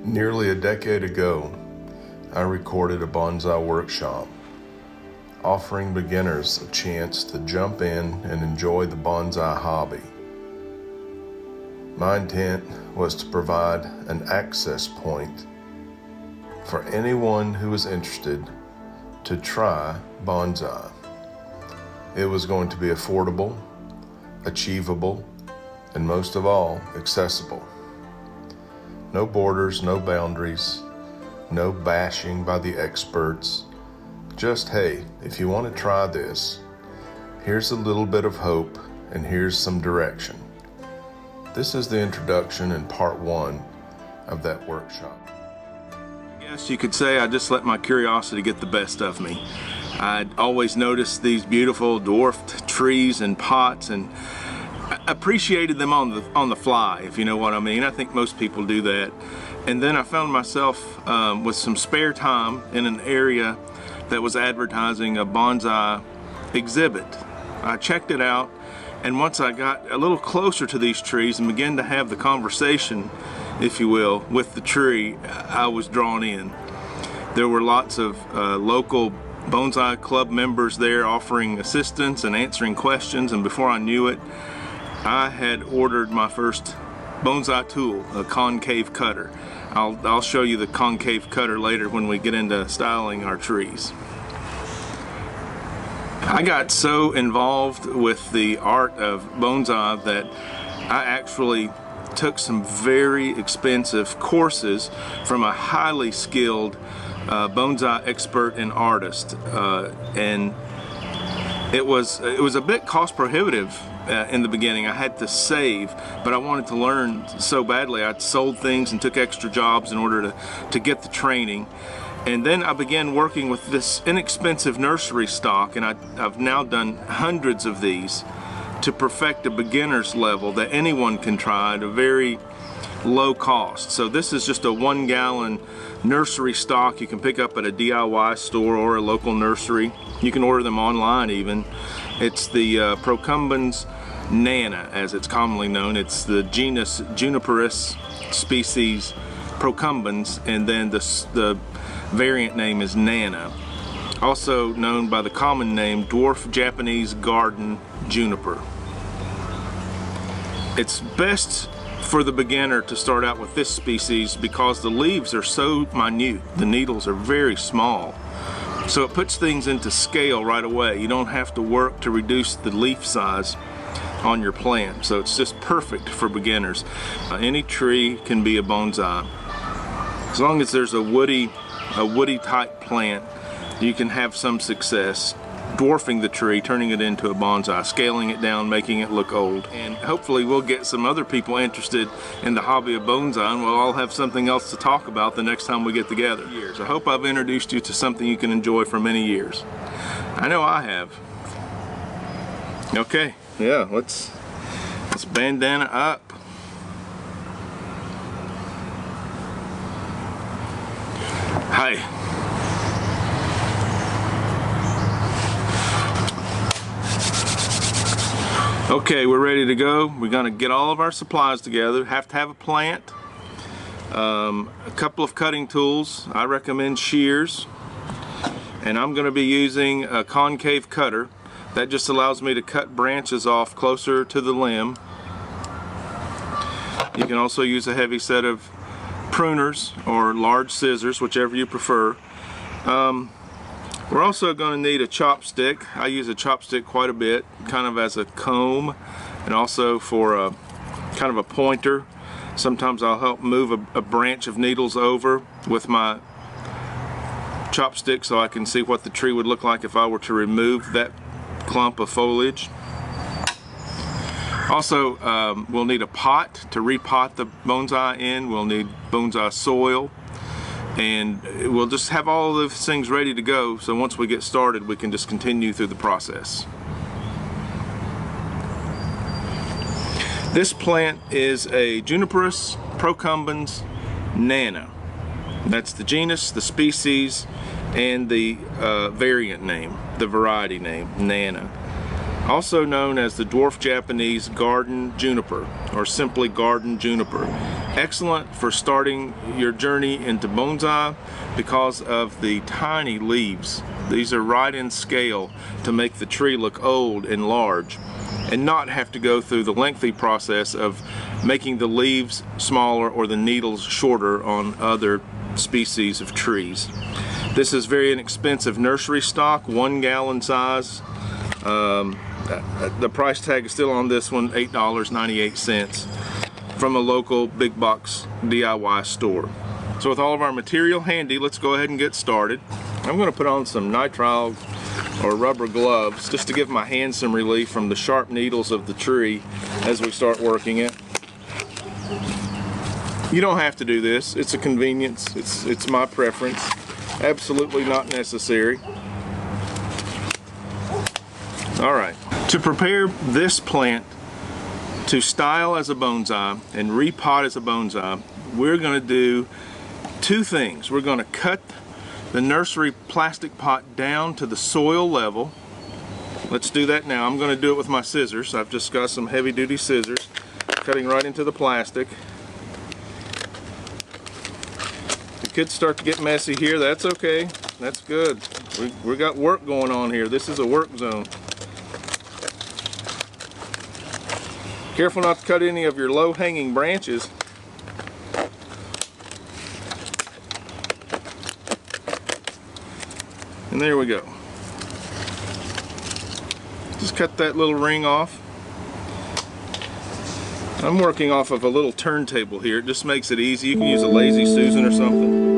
Nearly a decade ago, I recorded a bonsai workshop, offering beginners a chance to jump in and enjoy the bonsai hobby. My intent was to provide an access point for anyone who was interested to try bonsai. It was going to be affordable, achievable, and most of all, accessible. No borders, no boundaries, no bashing by the experts. Just, hey, if you want to try this, here's a little bit of hope and here's some direction. This is the introduction and part one of that workshop. I guess you could say I just let my curiosity get the best of me. I'd always noticed these beautiful dwarfed trees and pots and appreciated them on the fly, if you know what I mean. I think most people do that. And then I found myself with some spare time in an area that was advertising a bonsai exhibit. I checked it out, and once I got a little closer to these trees and began to have the conversation, if you will, with the tree, I was drawn in. There were lots of local bonsai club members there offering assistance and answering questions, and before I knew it, I had ordered my first bonsai tool, a concave cutter. I'll show you the concave cutter later when we get into styling our trees. I got so involved with the art of bonsai that I actually took some very expensive courses from a highly skilled bonsai expert and artist, and it was a bit cost prohibitive in the beginning. I had to save, but I wanted to learn so badly. I'd sold things and took extra jobs in order to get the training. And then I began working with this inexpensive nursery stock, and I've now done hundreds of these to perfect a beginner's level that anyone can try at a very low cost. So this is just a 1 gallon nursery stock you can pick up at a DIY store or a local nursery. You can order them online even. It's the Procumbens Nana, as it's commonly known. It's the genus Juniperus species Procumbens, and then the variant name is Nana, also known by the common name Dwarf Japanese Garden Juniper. It's best for the beginner to start out with this species because the leaves are so minute, the needles are very small. So it puts things into scale right away. You don't have to work to reduce the leaf size on your plant. So it's just perfect for beginners. Any tree can be a bonsai. As long as there's a woody type plant, you can have some success dwarfing the tree, turning it into a bonsai, scaling it down, making it look old. And hopefully we'll get some other people interested in the hobby of bonsai, and we'll all have something else to talk about the next time we get together. I hope I've introduced you to something you can enjoy for many years. I know I have. Okay, yeah, let's bandana up. Hi. Okay, we're ready to go. We're gonna get all of our supplies together. Have to have a plant, a couple of cutting tools. I recommend shears, and I'm gonna be using a concave cutter. That just allows me to cut branches off closer to the limb. You can also use a heavy set of pruners or large scissors, whichever you prefer. We're also going to need a chopstick. I use a chopstick quite a bit, kind of as a comb, and also for a kind of a pointer. Sometimes I'll help move a branch of needles over with my chopstick so I can see what the tree would look like if I were to remove that clump of foliage. Also, we'll need a pot to repot the bonsai in. We'll need bonsai soil. And we'll just have all of those things ready to go, so once we get started we can just continue through the process. This plant is a Juniperus Procumbens Nana. That's the genus, the species, and the variant name, the variety name, Nana. also known as the dwarf Japanese garden juniper, or simply garden juniper. Excellent for starting your journey into bonsai because of the tiny leaves. These are right in scale to make the tree look old and large, and not have to go through the lengthy process of making the leaves smaller or the needles shorter on other species of trees. This is very inexpensive nursery stock, 1 gallon size. The price tag is still on this one, $8.98 from a local big box DIY store. So with all of our material handy, let's go ahead and get started. I'm going to put on some nitrile or rubber gloves just to give my hands some relief from the sharp needles of the tree as we start working it. You don't have to do this. It's a convenience. It's my preference. Absolutely not necessary. All right. To prepare this plant to style as a bonsai and repot as a bonsai, we're going to do two things. We're going to cut the nursery plastic pot down to the soil level. Let's do that now. I'm going to do it with my scissors. I've just got some heavy-duty scissors cutting right into the plastic. It could start to get messy here. That's okay. That's good. We got work going on here. This is a work zone. Careful not to cut any of your low-hanging branches. And there we go. Just cut that little ring off. I'm working off of a little turntable here. It just makes it easy. You can use a Lazy Susan or something.